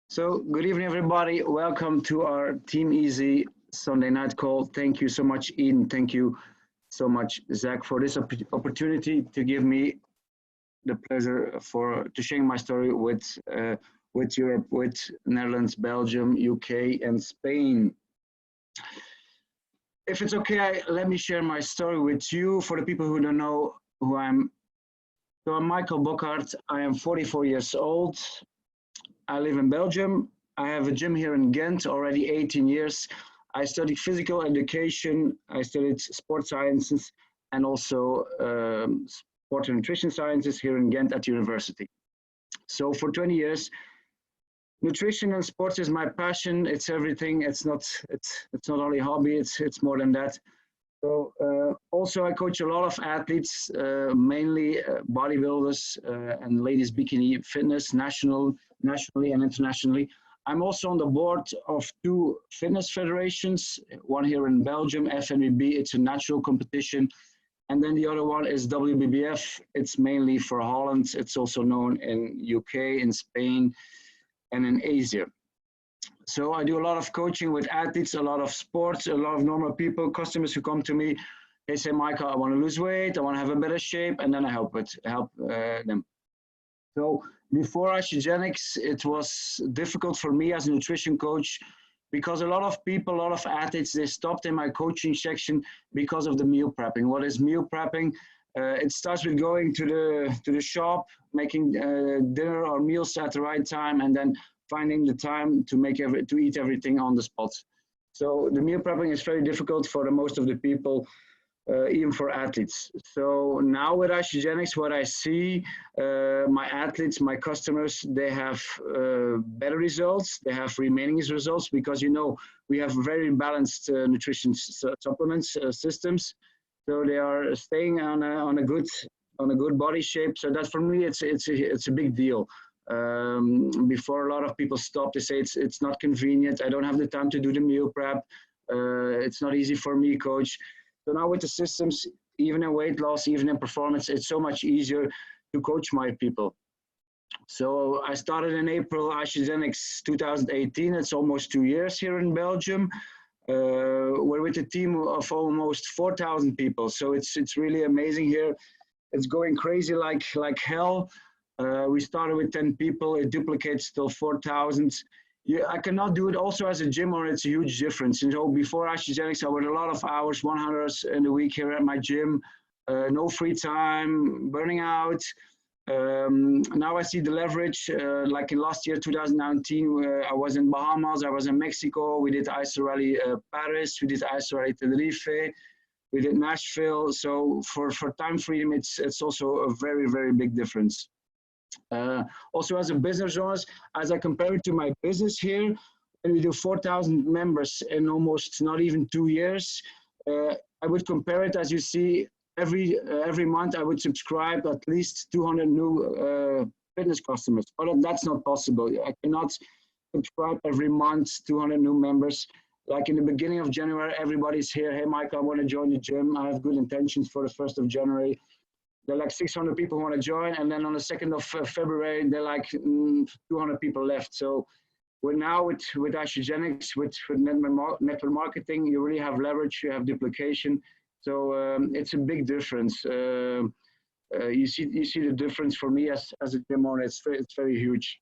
So, good evening, everybody. Welcome to our Team Easy Sunday night call. Thank you so much, Eden. Thank you so much, Zach, for this opportunity to give me the pleasure to share my story with Europe, with Netherlands, Belgium, UK, and Spain. If it's okay, let me share my story with you. For the people who don't know who I'm, so I'm Michael Bockaert. I am 44 years old. I live in Belgium. I have a gym here in Ghent already 18 years. I studied physical education. I studied sports sciences and also sport and nutrition sciences here in Ghent at university. So for 20 years, nutrition and sports is my passion. It's everything. It's not only a hobby. It's more than that. So also I coach a lot of athletes, mainly bodybuilders and ladies bikini fitness, nationally and internationally. I'm also on the board of 2 fitness federations, one here in Belgium, FNBB, it's a natural competition. And then the other one is WBBF, it's mainly for Holland. It's also known in UK, in Spain, and in Asia. So I do a lot of coaching with athletes, a lot of sports, a lot of normal people, customers who come to me. They say, Michael, I want to lose weight, I want to have a better shape, and then I help them. So before Isogenics, it was difficult for me as a nutrition coach because a lot of people, a lot of athletes, they stopped in my coaching section because of the meal prepping. What is meal prepping? It starts with going to the shop, making dinner or meals at the right time, and then finding the time to eat everything on the spot. So the meal prepping is very difficult for the most of the people, even for athletes. So now with Isogenics, what I see, my athletes, my customers, they have better results. They have remaining results because, you know, we have very balanced nutrition supplements systems. So they are staying on a good body shape. So that for me, it's a big deal. Before a lot of people stop, they say it's not convenient. I don't have the time to do the meal prep. It's not easy for me, coach. So now with the systems, even in weight loss, even in performance, it's so much easier to coach my people. So I started in April Isogenics 2018. It's almost 2 years here in Belgium. We're with a team of almost 4,000 people. So it's really amazing here. It's going crazy like hell. We started with 10 people. It duplicates till 4,000. Yeah, I cannot do it also as a gym owner. It's a huge difference. You know, before Isogenics, I worked a lot of hours, 100 hours in a week here at my gym. No free time, burning out. Now I see the leverage. Like in last year, 2019, I was in Bahamas, I was in Mexico. We did ISO Rally Paris, we did ISO Rally Tenerife, we did Nashville. So for time freedom, it's also a very, very big difference. Also as a business owner, as I compare it to my business here, when we do 4,000 members in almost not even 2 years, I would compare it, as you see, every month I would subscribe at least 200 new fitness customers. But that's not possible. I cannot subscribe every month 200 new members. Like in the beginning of January, everybody's here. Hey, Michael, I want to join the gym. I have good intentions for the 1st of January. There are like 600 people who want to join. And then on the 2nd of February, there are like 200 people left. So we're now with Isogenics, with network marketing, you really have leverage, you have duplication. So it's a big difference. You see the difference for me as a gym owner. It's very huge.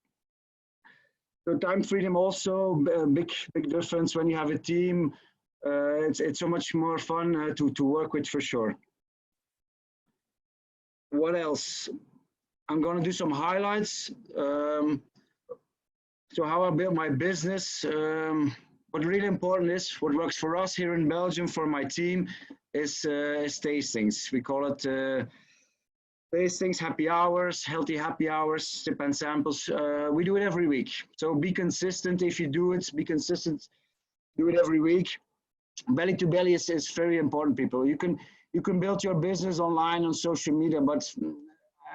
So time freedom also a big difference when you have a team. It's so much more fun to work with for sure. What else? I'm going to do some highlights. So how I built my business. What really important is, what works for us here in Belgium, for my team, is tastings. We call it tastings, happy hours, healthy happy hours, sip and samples. We do it every week. So be consistent. If you do it, be consistent. Do it every week. Belly to belly is very important, people. You can build your business online on social media, but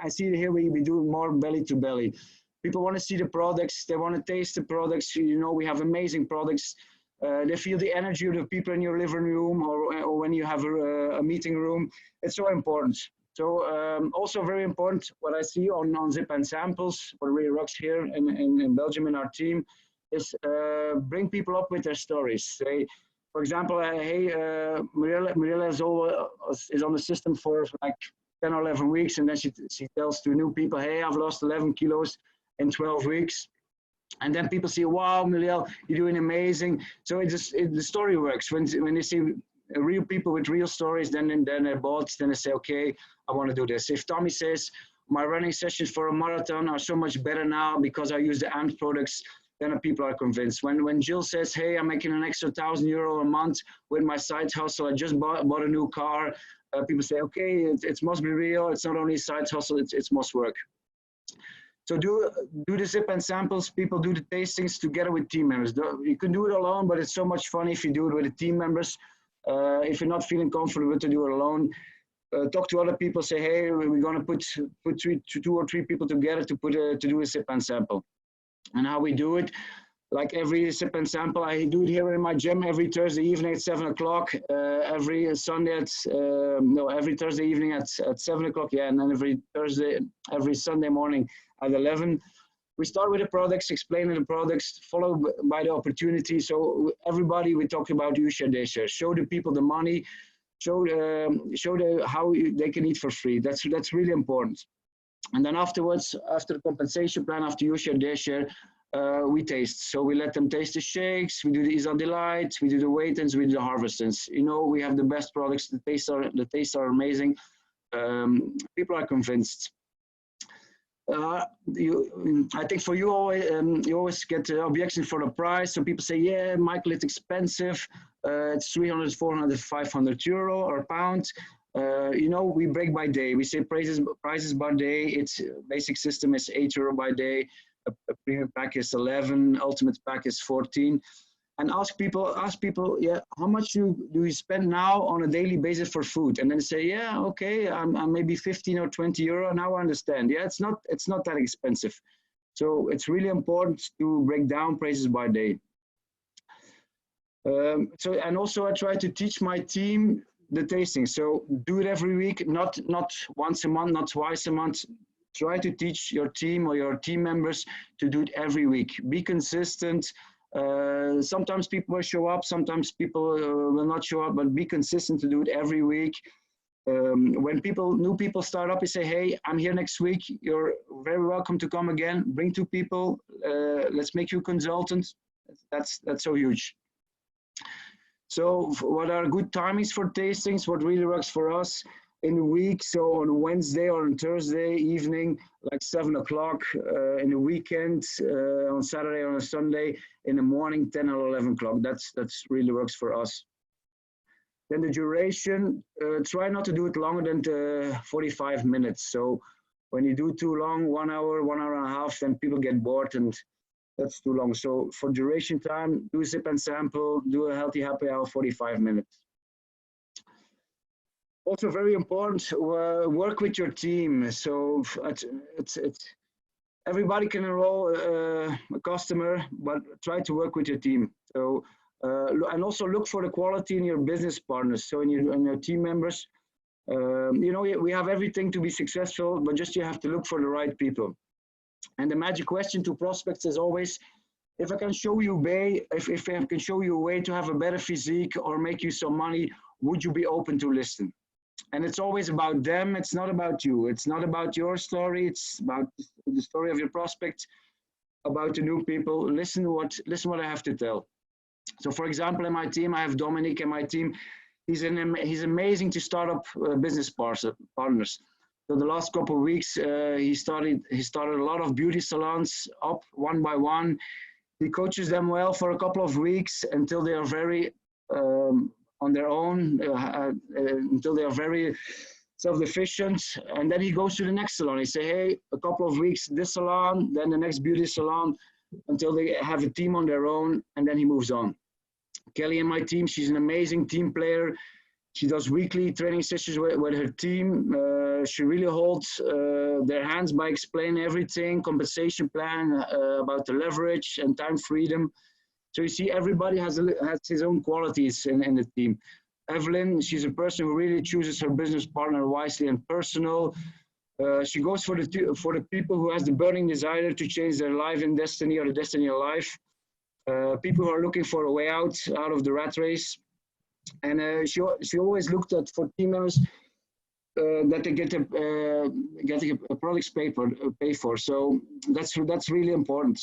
I see here we do more belly to belly. People want to see the products. They want to taste the products. You know, we have amazing products. They feel the energy of the people in your living room or when you have a meeting room. It's so important. So also very important, what I see on Zip and Samples, what really rocks here in Belgium in our team, is bring people up with their stories. Say, for example, hey, Mariella is on the system for like 10 or 11 weeks, and then she tells to new people, hey, I've lost 11 kilos in 12 weeks. And then people say, wow, Marielle, you're doing amazing. So the story works. When they see real people with real stories, then they're bought, then they say, okay, I want to do this. If Tommy says, my running sessions for a marathon are so much better now because I use the AMP products, then people are convinced. When Jill says, hey, I'm making an extra €1,000 a month with my side hustle, I just bought a new car, people say, okay, it must be real. It's not only a side hustle, it must work. So do the Zip and Samples. People do the tastings together with team members. You can do it alone, but it's so much fun if you do it with the team members. If you're not feeling comfortable to do it alone, talk to other people. Say, hey, we're going to put 2 or 3 people together to do a Zip and Sample. And how we do it, like every Zip and Sample, I do it here in my gym every Thursday evening at 7 o'clock. Every Thursday evening at 7 o'clock. Yeah, and then every Sunday morning at 11. We start with the products, explaining the products, followed by the opportunity. So everybody, we talk about you share, they share. Show the people the money, show how they can eat for free. That's really important. And then afterwards, after the compensation plan, after you share, they share, we taste. So we let them taste the shakes, we do the Isa Delight, we do the weigh-ins, we do the harvestings. You know, we have the best products, the tastes are amazing. People are convinced. I think for you always get the objection for the price. So people say, yeah, Michael, it's expensive. It's 300, 400, 500 euro or pound. You know, we break by day. We say prices by day. Its basic system is €8 by day. A premium pack is 11. Ultimate pack is 14. And ask people, yeah, how much do you spend now on a daily basis for food? And then say, yeah, okay, I'm maybe 15 or 20 euro. Now I understand. Yeah, it's not that expensive. So it's really important to break down prices by day. And also I try to teach my team the tasting. So do it every week, not once a month, not twice a month. Try to teach your team or your team members to do it every week. Be consistent. Sometimes people will show up, sometimes people will not show up, but be consistent to do it every week. When new people start up, you say, hey, I'm here next week. You're very welcome to come again. Bring 2 people. Let's make you consultant. That's so huge. So what are good timings for tastings? What really works for us in the week? So on Wednesday or on Thursday evening, like 7 o'clock, in the weekend, on Saturday or on Sunday, in the morning, 10 or 11 o'clock. That's really works for us. Then the duration, try not to do it longer than 45 minutes. So when you do too long, 1 hour, 1 hour and a half, then people get bored and that's too long. So for duration time, do a Zip and Sample, do a healthy happy hour, 45 minutes. Also very important, work with your team. So everybody can enroll a customer, but try to work with your team. So and also look for the quality in your business partners. So in your team members, you know, we have everything to be successful, but just you have to look for the right people. And the magic question to prospects is always, if I can show you if I can show you a way to have a better physique or make you some money, would you be open to listen? And it's always about them. It's not about you. It's not about your story. It's about the story of your prospect, about the new people. Listen what I have to tell. So for example, in my team, I have Dominic in my team. He's amazing to start up business partners. So the last couple of weeks, he started a lot of beauty salons up one by one. He coaches them well for a couple of weeks until they are very on their own, until they are very self-sufficient. And then he goes to the next salon. He say, hey, a couple of weeks this salon, then the next beauty salon, until they have a team on their own, and then he moves on. Kelly in my team, she's an amazing team player. She does weekly training sessions with her team. She really holds their hands by explaining everything, compensation plan, about the leverage and time freedom. So you see, everybody has his own qualities in the team. Evelyn, she's a person who really chooses her business partner wisely and personal. She goes for the people who has the burning desire to change their life and destiny, or the destiny of life. People who are looking for a way out of the rat race. And she always looked at for team members that they get a products pay for. So that's really important.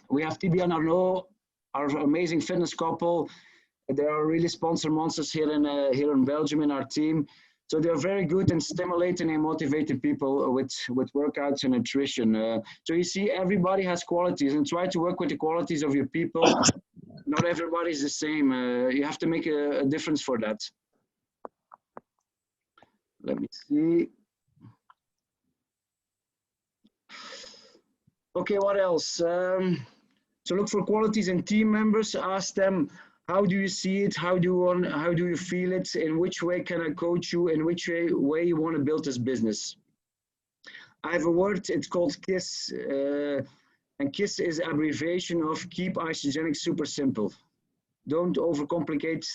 We have TB and Arnaud, our amazing fitness couple. They are really sponsor monsters here in Belgium in our team. So they're very good in stimulating and motivating people with workouts and nutrition. So you see, everybody has qualities, and try to work with the qualities of your people. Not everybody is the same. You have to make a difference for that. Let me see. Okay, what else? So look for qualities in team members. Ask them, how do you see it? How do you feel it? In which way can I coach you? In which way you want to build this business? I have a word, it's called KISS. And KISS is abbreviation of keep isogenic super simple. Don't overcomplicate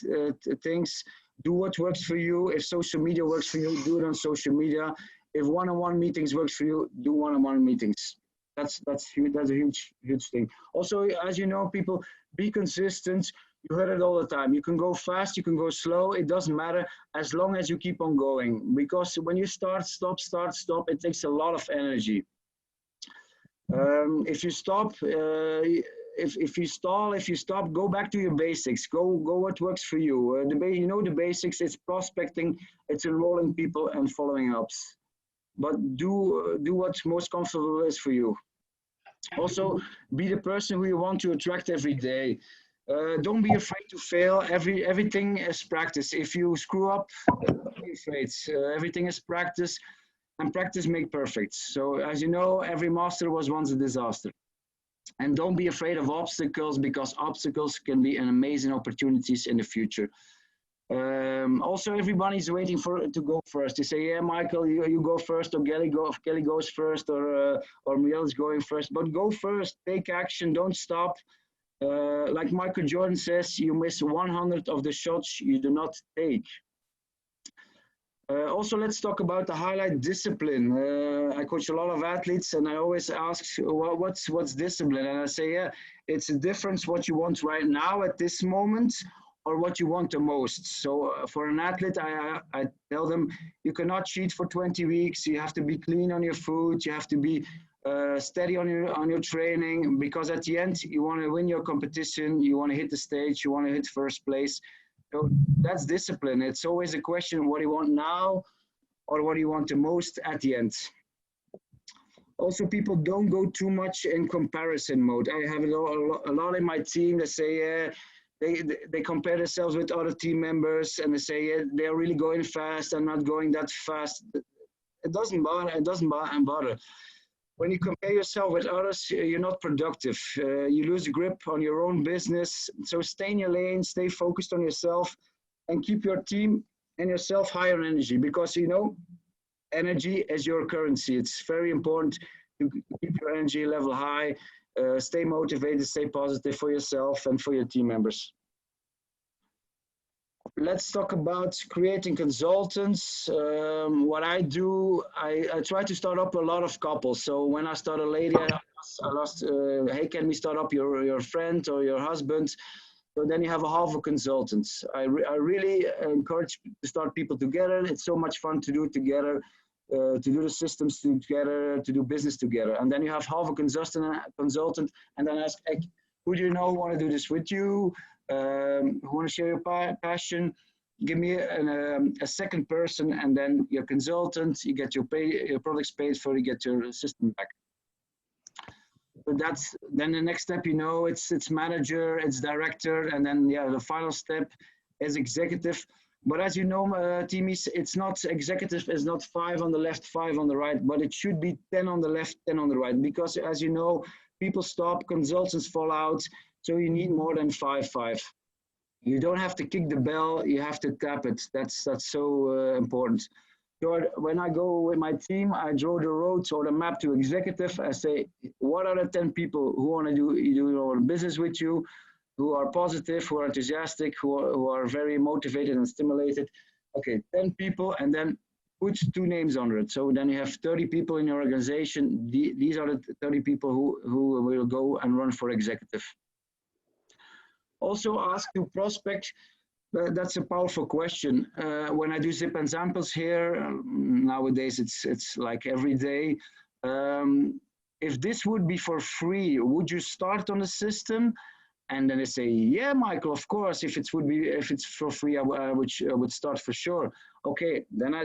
things. Do what works for you. If social media works for you, do it on social media. If one-on-one meetings works for you, do one-on-one meetings. That's a huge thing. Also, as you know, people, be consistent. You heard it all the time. You can go fast, you can go slow. It doesn't matter as long as you keep on going. Because when you start, stop, it takes a lot of energy. If you stop, if you stall, if you stop, go back to your basics. Go what works for you. You know the basics. It's prospecting, it's enrolling people and following ups. But do what's most comfortable is for you. Also, be the person who you want to attract every day. Don't be afraid to fail. Everything is practice. If you screw up, don't be afraid. Everything is practice, and practice makes perfect. So as you know, every master was once a disaster. And don't be afraid of obstacles, because obstacles can be an amazing opportunities in the future. Also, everybody's waiting to go first. They say, yeah, Michael, you go first, or Kelly goes first, or Miel is going first. But go first, take action, don't stop. Like Michael Jordan says, you miss 100 of the shots you do not take. Also, let's talk about the highlight discipline. I coach a lot of athletes, and I always ask, well, what's discipline? And I say, yeah, it's a difference what you want right now at this moment, or what you want the most. So for an athlete, I tell them, you cannot cheat for 20 weeks. You have to be clean on your food. You have to be steady on your training, because at the end, you want to win your competition. You want to hit the stage. You want to hit first place. So that's discipline. It's always a question, what do you want now, or what do you want the most at the end? Also, people don't go too much in comparison mode. I have a lot in my team that say, they compare themselves with other team members, and they say, yeah, they're really going fast. I'm not going that fast. It doesn't bother. When you compare yourself with others, you're not productive. You lose grip on your own business. So stay in your lane, stay focused on yourself, and keep your team and yourself higher in energy, because you know, energy is your currency. It's very important to keep your energy level high, stay motivated, stay positive for yourself and for your team members. Let's talk about creating consultants. What I do, I try to start up a lot of couples. So when I start a lady, I asked, hey, can we start up your friend or your husband? So then you have a half a consultant. I really encourage to start people together. It's so much fun to do it together, to do the systems together, to do business together. And then you have half a consultant, and then ask, hey, who do you know want to do this with you? Who want to share your passion? Give me a second person, and then your consultant, you get your products paid for, you get your system back. But that's then the next step, you know, it's manager, it's director, and then yeah, the final step is executive. But as you know, teamies, it's not executive is not 5 on the left, 5 on the right, but it should be 10 on the left, 10 on the right, because as you know, people stop, consultants fall out. So you need more than 5-5. You don't have to kick the bell, you have to tap it. That's so important. So when I go with my team, I draw the road or the map to executive. I say, what are the 10 people who want to do business with you, who are positive, who are enthusiastic, who are very motivated and stimulated. Okay, 10 people, and then put 2 names under it. So then you have 30 people in your organization. These are the 30 people who will go and run for executive. Also ask to prospect. That's a powerful question. When I do zip examples here, nowadays it's like every day. If this would be for free, would you start on the system? And then they say, yeah, Michael, of course. If it's for free, I would start for sure. Okay, then I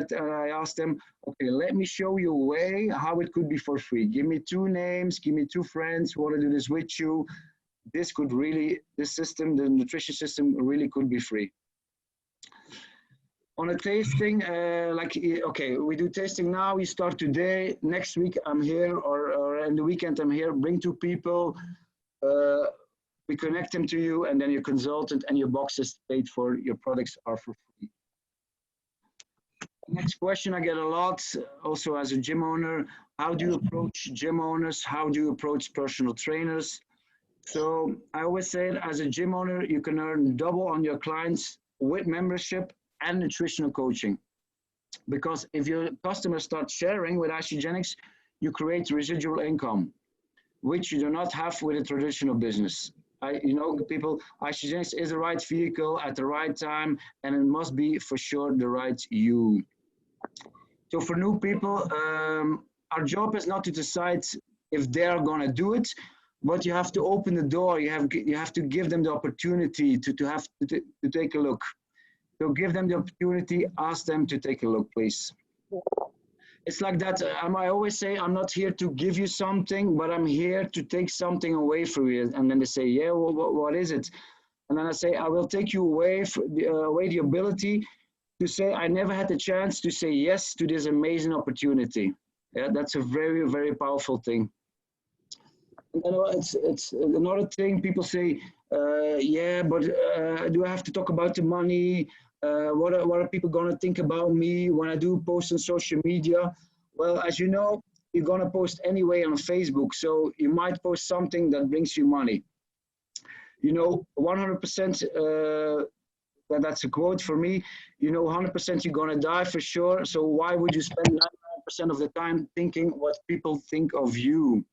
asked them, okay, let me show you a way how it could be for free. Give me 2 names, give me 2 friends who want to do this with you. This system, the nutrition system, really could be free. On a tasting, okay, we do tasting now, we start today, next week I'm here, or in the weekend I'm here, bring 2 people, we connect them to you, and then your consultant and your boxes paid for, your products are for free. Next question I get a lot, also as a gym owner, how do you approach gym owners? How do you approach personal trainers? So I always say as a gym owner, you can earn double on your clients with membership and nutritional coaching. Because if your customers start sharing with Isagenix, you create residual income, which you do not have with a traditional business. People, Isagenix is the right vehicle at the right time, and it must be for sure the right you. So for new people, our job is not to decide if they're gonna do it, but you have to open the door. You have to give them the opportunity to take a look. So give them the opportunity, ask them to take a look, please. It's like that. I always say, I'm not here to give you something, but I'm here to take something away from you. And then they say, yeah, well, what is it? And then I say, I will take you away the ability to say, I never had the chance to say yes to this amazing opportunity. Yeah, that's a very, very powerful thing. It's another thing. People say, yeah, but do I have to talk about the money? What are people going to think about me when I do post on social media? Well, as you know, you're going to post anyway on Facebook. So you might post something that brings you money. 100%, that's a quote for me, 100% you're going to die for sure. So why would you spend 99% of the time thinking what people think of you?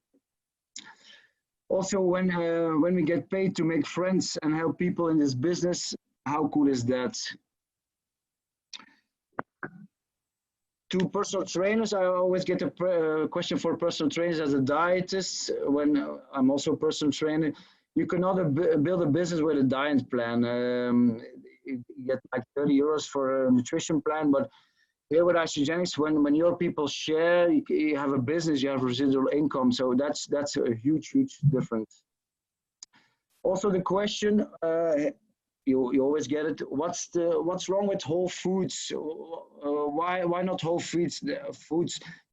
Also, when we get paid to make friends and help people in this business, how cool is that? To personal trainers, I always get a question for personal trainers as a dietist. When I'm also a personal trainer, you cannot build a business with a diet plan. You get like 30 euros for a nutrition plan, but here with Isagenix, when your people share, you have a business, you have residual income. So that's a huge, huge difference. Also the question, you always get it, what's wrong with whole foods? Why not whole foods?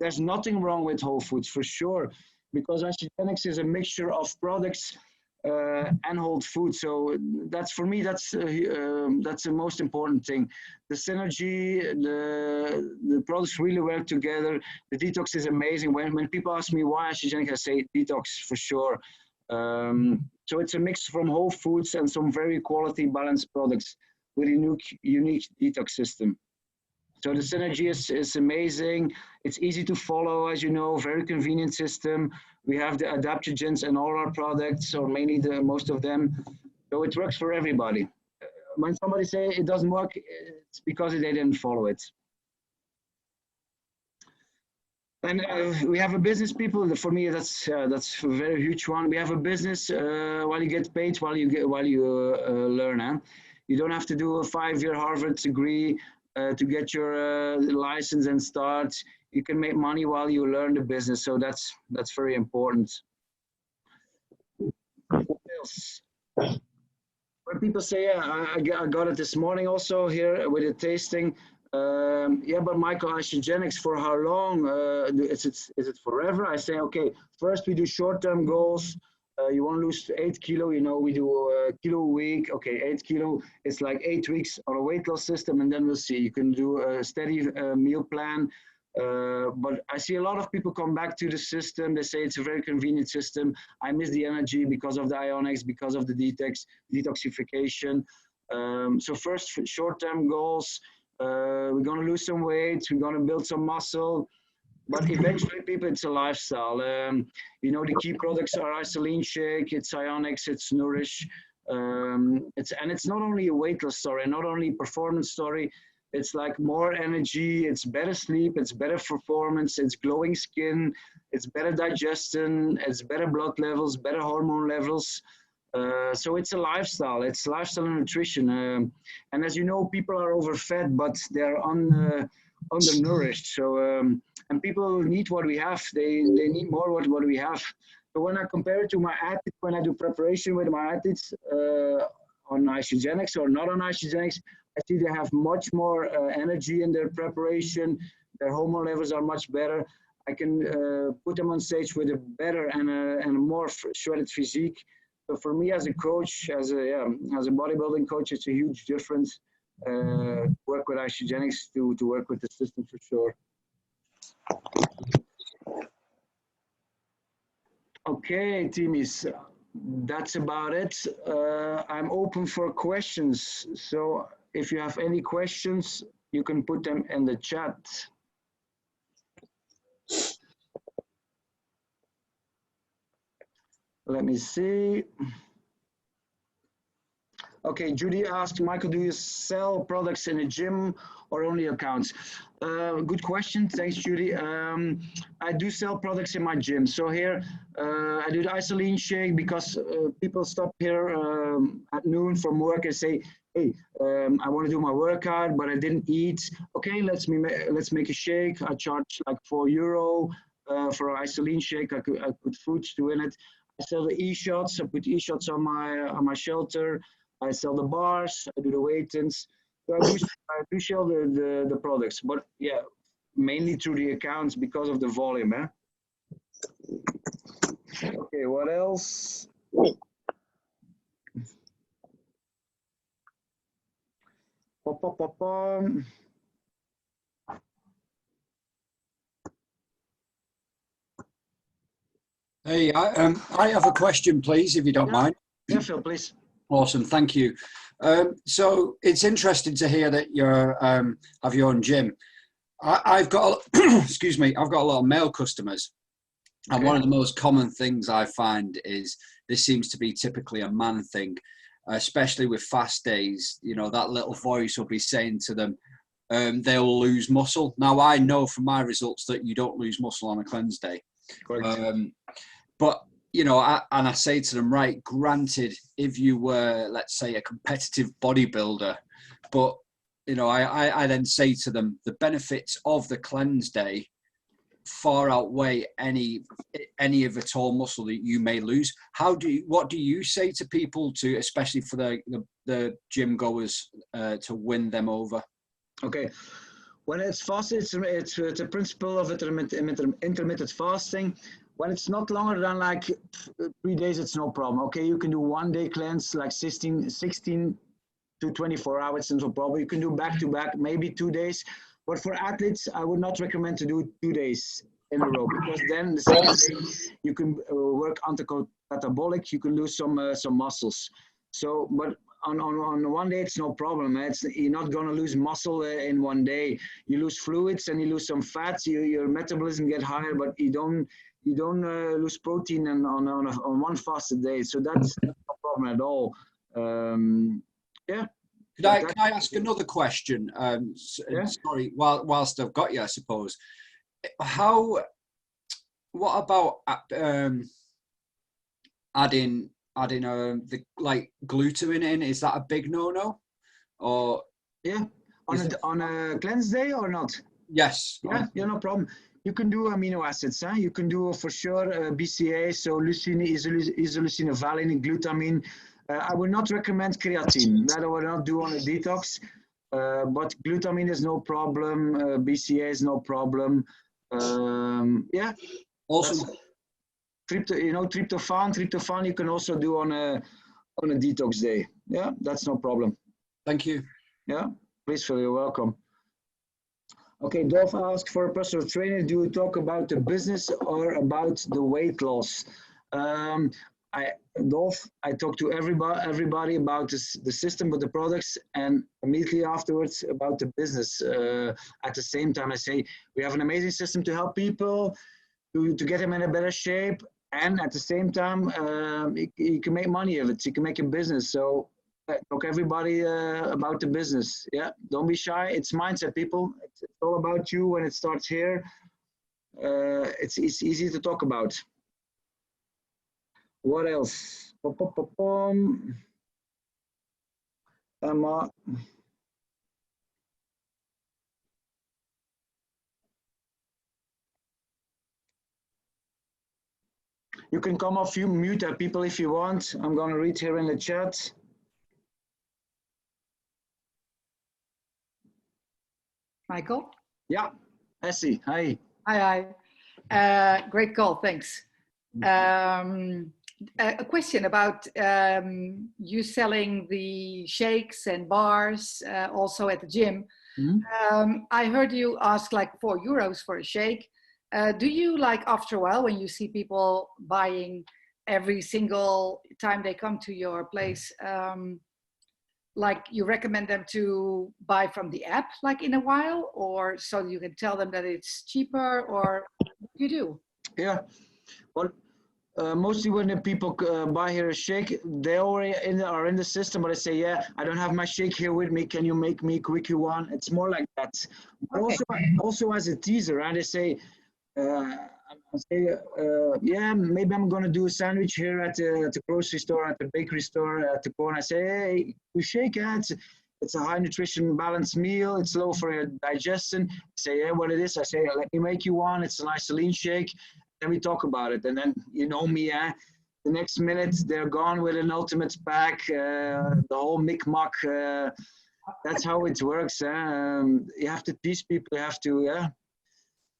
There's nothing wrong with whole foods for sure, because Isagenix is a mixture of products and whole food. So that's, for me, that's the most important thing. The synergy, the products really work together. The detox is amazing. When people ask me why Isagenix, I say detox for sure. So it's a mix from whole foods and some very quality balanced products with a unique detox system. So the synergy is amazing. It's easy to follow, as you know, very convenient system. We have the adaptogens in all our products, or mainly most of them. So it works for everybody. When somebody say it doesn't work, it's because they didn't follow it. And we have a business, people. For me, that's a very huge one. We have a business while you get paid, while you learn. Huh? You don't have to do a 5-year Harvard degree to get your license and start. You can make money while you learn the business. So that's very important. When people say, yeah, I got it this morning also here with the tasting. Yeah, but Michael, Isagenix, for how long? Is it forever? I say, okay, first we do short-term goals. You want to lose 8 kilo, we do a kilo a week. Okay, 8 kilo, it's like 8 weeks on a weight loss system, and then we'll see. You can do a steady meal plan. But I see a lot of people come back to the system. They say it's a very convenient system. I miss the energy because of the ionics, because of the detoxification. So first, short-term goals. We're going to lose some weight. We're going to build some muscle. But eventually, people, it's a lifestyle. You know, the key products are Isoline Shake, it's Ionics, it's Nourish. It's not only a weight loss story, not only a performance story. It's like more energy, it's better sleep, it's better performance, it's glowing skin, it's better digestion, it's better blood levels, better hormone levels. So it's a lifestyle. It's lifestyle and nutrition. And as you know, people are overfed, but they're undernourished. So and people need what we have. They need more what we have. So when I compare it to my athletes, when I do preparation with my athletes on isogenics or not on isogenics, I see they have much more energy in their preparation. Their hormone levels are much better. I can put them on stage with a better and a more shredded physique. So for me as a coach, as a bodybuilding coach, it's a huge difference. Work with isogenics to work with the system for sure. Okay, teamies, that's about it. I'm open for questions. So if you have any questions, you can put them in the chat. Let me see. Okay, Judy asked, Michael, do you sell products in a gym or only accounts? Good question. Thanks, Judy. I do sell products in my gym. So here, I do the Isoline Shake because people stop here at noon from work and say, hey, I want to do my workout, but I didn't eat. Okay, let's make a shake. I charge like €4 for an Isoline Shake. I put fruits in it. I sell the e-shots. I put e-shots on my shelter. I sell the bars. I do the weightings. So I do sell the products, but yeah, mainly through the accounts because of the volume. Okay, what else? Hey, I have a question, please, if you don't mind. Yeah, Phil, please. Awesome, thank you. So it's interesting to hear that you have your own gym. I've got, excuse me, I've got a lot of male customers, and one of the most common things I find is this seems to be typically a man thing, especially with fast days. You know, that little voice will be saying to them, they'll lose muscle. Now, I know from my results that you don't lose muscle on a cleanse day. But you know, I say to them, right, granted, if you were, let's say, a competitive bodybuilder, but, you know, I then say to them, the benefits of the cleanse day far outweigh any of the tall muscle that you may lose. What do you say to people to, especially for the gym goers, to win them over? Okay. When it's fasting, it's the principle of intermittent fasting. When it's not longer than like 3 days, it's no problem. Okay, you can do 1 day cleanse, like 16 to 24 hours, it's no problem. You can do back to back, maybe 2 days. But for athletes, I would not recommend to do 2 days in a row, because then the second day you can work anti-catabolic, you can lose some muscles. So, but on 1 day, it's no problem. You're not going to lose muscle in 1 day. You lose fluids and you lose some fats. Your metabolism get higher, but you don't lose protein on one fasted day. So that's no problem at all. Yeah. Can I ask another question? Sorry, whilst I've got you, I suppose. What about adding the like glutamine in? Is that a big no-no? Or yeah, on a cleanse day or not? Yes. Yeah, no problem. You can do amino acids. You can do for sure BCA, so leucine, isoleucine, valine, glutamine. I would not recommend creatine. That I would not do on a detox. But glutamine is no problem. BCA is no problem. Yeah. Awesome. Tryptophan you can also do on a detox day. Yeah, that's no problem. Thank you. Yeah, please feel you're welcome. Okay, Dolph asked for a personal trainer. Do you talk about the business or about the weight loss? Um, I, Dolph, I talk to everybody about this, the system, but the products, and immediately afterwards about the business. At the same time, I say we have an amazing system to help people to get them in a better shape, and at the same time, you can make money of it. You can make a business. So talk everybody about the business. Yeah, don't be shy. It's mindset, people. It's all about you when it starts here. It's easy to talk about. What else? Emma. You can come off, you mute people if you want. I'm going to read here in the chat. Michael? Yeah, Essie, hi. Hi. Great call, thanks. A question about you selling the shakes and bars also at the gym. Mm-hmm. I heard you ask like €4 for a shake. Do you, like, after a while, when you see people buying every single time they come to your place, like you recommend them to buy from the app, like in a while, or so you can tell them that it's cheaper, or what do you do? Yeah, well, mostly when the people buy here a shake, they already are in the system, but I say, yeah, I don't have my shake here with me. Can you make me a quickie one? It's more like that. But okay. also as a teaser, right? They say, yeah, maybe I'm going to do a sandwich here at the grocery store, at the bakery store, at the corner. I say, hey, you shake it. It's a high nutrition balanced meal. It's low for your digestion. I say, yeah, what it is. I say, let me make you one. It's a nice lean shake. Then we talk about it. And then, you know me, the next minute they're gone with an ultimate pack, the whole micmac. That's how it works. You have to teach people. You have to, yeah.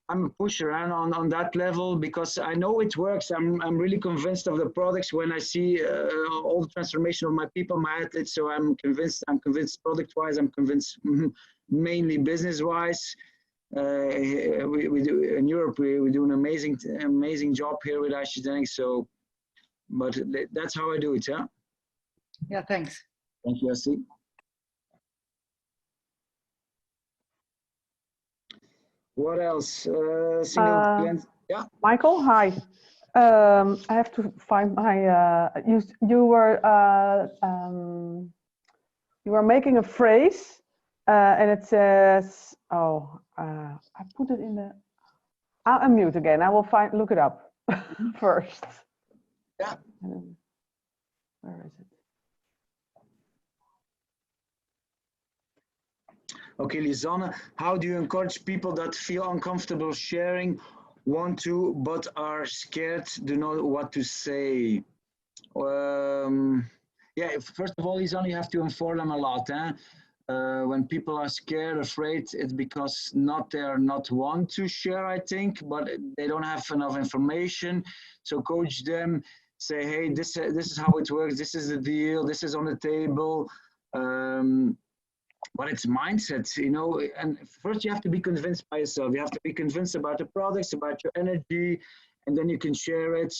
I'm a pusher on that level because I know it works. I'm really convinced of the products when I see all the transformation of my people, my athletes. So I'm convinced product-wise. I'm convinced mainly business-wise. We do in Europe. We do an amazing job here with Isogenics. So, but that's how I do it. Yeah. Yeah. Thanks. Thank you, Asti. What else? Yeah. Michael, hi. I have to find my. You were making a phrase, and it says, "Oh, I put it in the." I'll unmute again. I will look it up first. Yeah. Where is it? Okay, Lisanne, how do you encourage people that feel uncomfortable sharing, want to, but are scared, don't know what to say? Yeah, first of all, Lisanne, you have to inform them a lot. When people are scared, afraid, it's because they are not want to share, I think, but they don't have enough information. So coach them, say, hey, this is how it works. This is the deal. This is on the table. But it's mindset, you know, and first you have to be convinced by yourself. You have to be convinced about the products, about your energy, and then you can share it.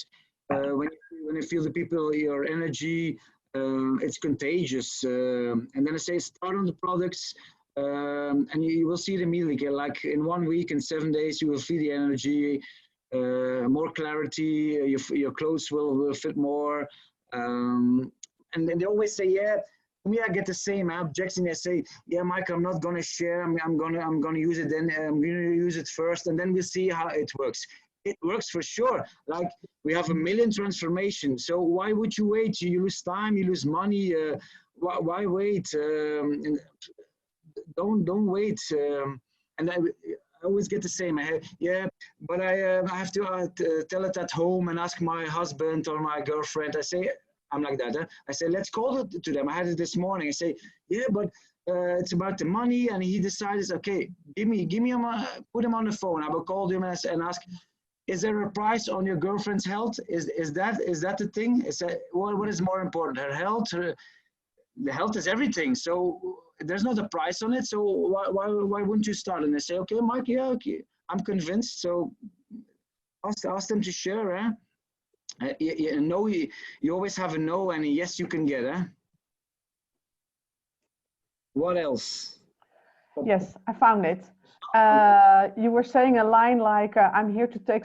When you feel the people, your energy, it's contagious. And then I say start on the products, and you will see it immediately. Like in 1 week, in 7 days, you will feel the energy, more clarity, your clothes will fit more. And then they always say, yeah, for me, I get the same objection. I say, yeah, Mike, I'm not going to share. I'm gonna use it. Then I'm going to use it first, and then we'll see how it works. It works for sure. Like we have 1 million transformations. So why would you wait? You lose time. You lose money. Why wait? Don't wait. And I always get the same. Yeah, but I have to tell it at home and ask my husband or my girlfriend. I say. I'm like that. I say, let's call it to them. I had it this morning. I say, yeah, but it's about the money. And he decides, okay, put him on the phone. I will call him and ask, is there a price on your girlfriend's health? Is that the thing? What is more important? Her health? The health is everything. So there's not a price on it. So why wouldn't you start? And they say, okay, Mike, yeah, okay, I'm convinced. So ask them to share. No, you always have a no and a yes you can get. What else? Yes, I found it. You were saying a line like, "I'm here to take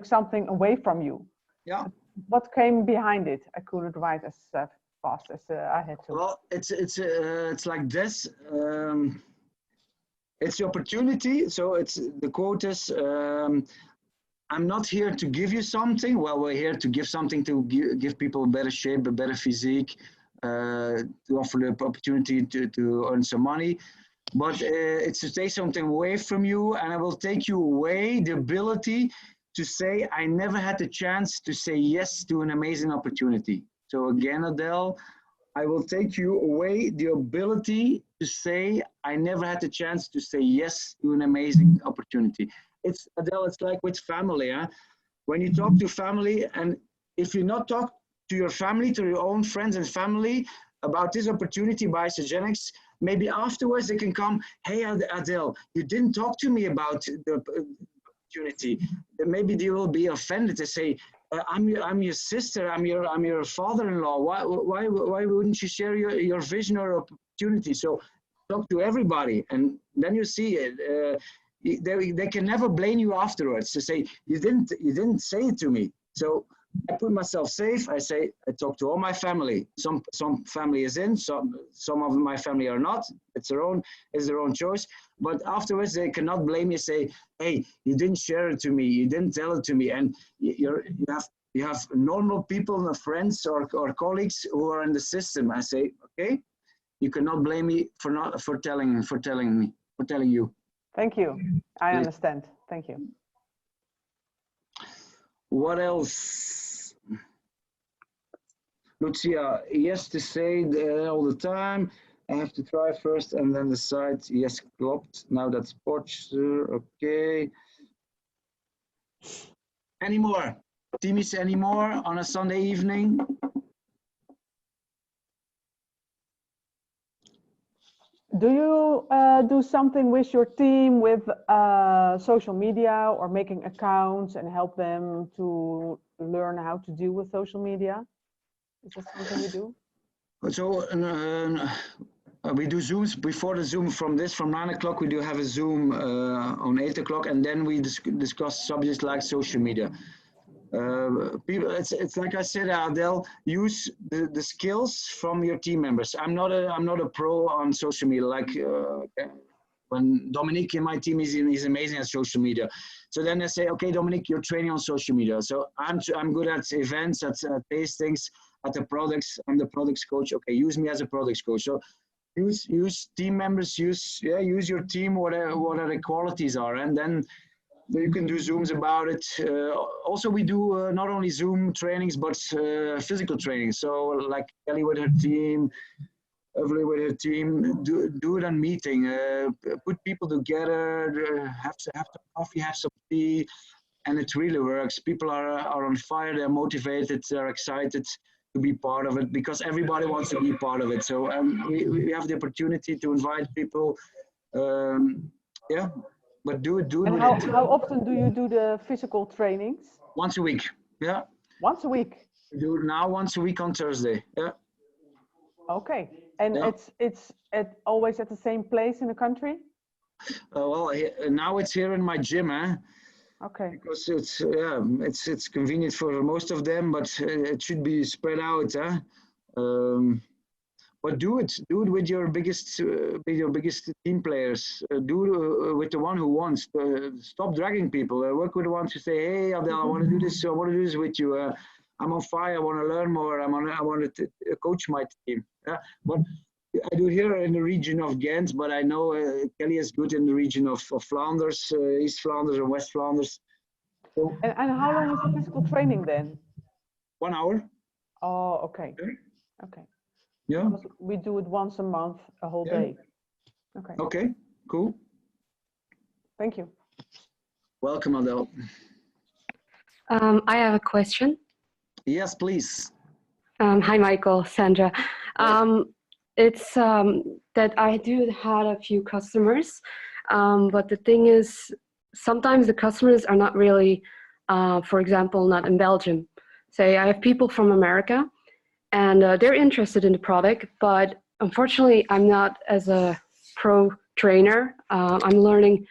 something away from you." Yeah. What came behind it? I couldn't write as fast as I had to. Well, it's like this. It's the opportunity. So it's the quote is, I'm not here to give you something. Well, we're here to give something to give people a better shape, a better physique, to offer the opportunity to earn some money. But it's to take something away from you, and I will take you away the ability to say, I never had the chance to say yes to an amazing opportunity. So again, Adele, I will take you away the ability to say, I never had the chance to say yes to an amazing opportunity. It's, Adele, it's like with family. When you talk to family, and if you not talk to your family, to your own friends and family about this opportunity by Isagenix, maybe afterwards they can come, hey, Adele, you didn't talk to me about the opportunity. Maybe they will be offended to say, I'm your sister, I'm your father-in-law. Why wouldn't you share your vision or opportunity? So talk to everybody, and then you see it. They can never blame you afterwards to say you didn't say it to me. So I put myself safe. I say I talk to all my family. Some family is in, some of my family are not. It's their own choice. But afterwards they cannot blame you. Say, hey, you didn't share it to me. You didn't tell it to me. And you have normal people, friends or colleagues who are in the system. I say, okay, you cannot blame me for telling you. Thank you. I understand. Thank you. What else? Lucia, yes to say all the time. I have to try first and then decide. Yes, klopt. Now that's Portugal. Okay. Any more? Timmy's any more on a Sunday evening? Do you do something with your team with social media or making accounts and help them to learn how to deal with social media? Is that something you do? So we do Zooms before the Zoom from 9 o'clock. We do have a Zoom on 8 o'clock, and then we discuss subjects like social media. People, it's like I said, Adele, use the skills from your team members. I'm not a pro on social media. Like when Dominique in my team is amazing at social media. So then I say, okay, Dominique, you're training on social media. So I'm good at events, at tastings, at the products. I'm the products coach. Okay, use me as a products coach. So use team members. Use your team. What the qualities are, and then you can do Zooms about it. Also, we do not only Zoom trainings, but physical trainings. So like Kelly with her team, Evelyn with her team, do it on meeting. Put people together, have some coffee, have some tea, and it really works. People are on fire, they're motivated, they're excited to be part of it because everybody wants to be part of it. So we have the opportunity to invite people. But do it. And how often do you do the physical trainings? Once a week. Yeah. Once a week. We do it now once a week on Thursday. Yeah. Okay. And it's always at the same place in the country? Well, now it's here in my gym, Okay. Because it's convenient for most of them, but it should be spread out, But do it with your biggest team players. Do it with the one who wants. Stop dragging people. Work with the ones who say, "Hey, Adele, I want to do this. I want to do this with you. I'm on fire. I want to learn more. I want to coach my team." But I do here in the region of Ghent, but I know Kelly is good in the region of Flanders, East Flanders and West Flanders. So, and how long is the physical training then? 1 hour. Oh, okay. Okay. Yeah. Because we do it once a month, a whole day. Okay. Okay, cool. Thank you. Welcome, Adele. I have a question. Yes, please. Hi, Michael, Sandra. it's that I do had a few customers, but the thing is, sometimes the customers are not really, for example, not in Belgium. Say I have people from America, and they're interested in the product, but unfortunately, I'm not as a pro trainer. I'm learning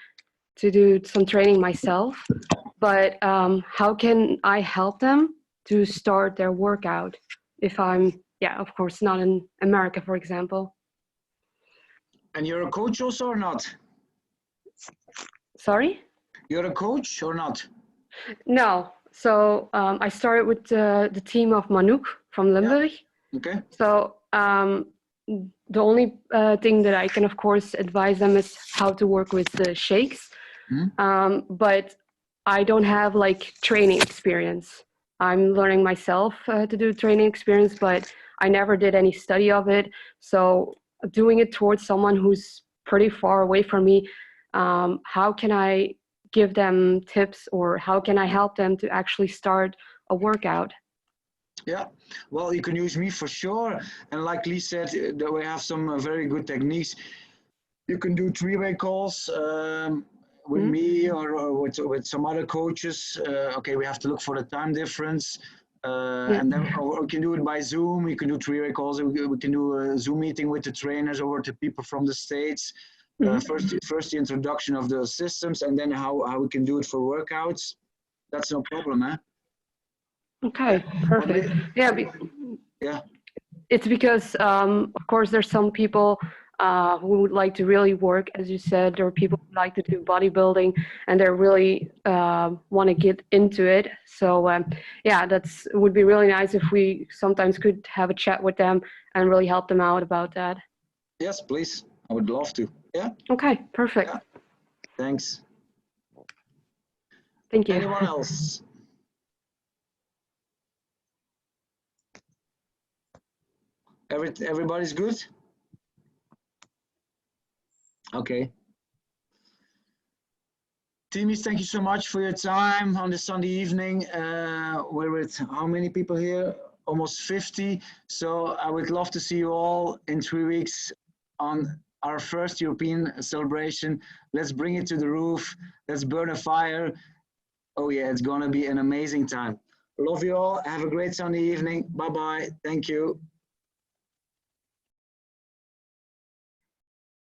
to do some training myself, but how can I help them to start their workout if I'm, yeah, of course, not in America, for example. And you're a coach also or not? Sorry? You're a coach or not? No. So I started with the team of Manouk from Limburg. Yeah. Okay. So the only thing that I can, of course, advise them is how to work with the shakes. But I don't have like training experience. I'm learning myself to do training experience, but I never did any study of it. So doing it towards someone who's pretty far away from me, how can I give them tips, or how can I help them to actually start a workout? Yeah, well, you can use me for sure. And like Lee said, that we have some very good techniques. You can do three-way calls with me or with some other coaches. Okay, we have to look for the time difference. And then or we can do it by Zoom. We can do three-way calls. We can do a Zoom meeting with the trainers or the people from the States. First the introduction of the systems, and then how we can do it for workouts. That's no problem, eh? Okay, perfect. Yeah, yeah. It's because, of course, there's some people who would like to really work, as you said. There are people who like to do bodybuilding, and they really want to get into it. So, yeah, it would be really nice if we sometimes could have a chat with them and really help them out about that. Yes, please. I would love to. Yeah. Okay, perfect. Yeah. Thanks. Thank you. Anyone else? Everybody's good? Okay. Teamies, thank you so much for your time on this Sunday evening. We're with how many people here? Almost 50. So I would love to see you all in 3 weeks on our first European celebration. Let's bring it to the roof. Let's burn a fire. Oh yeah, it's gonna be an amazing time. Love you all. Have a great Sunday evening. Bye-bye. Thank you.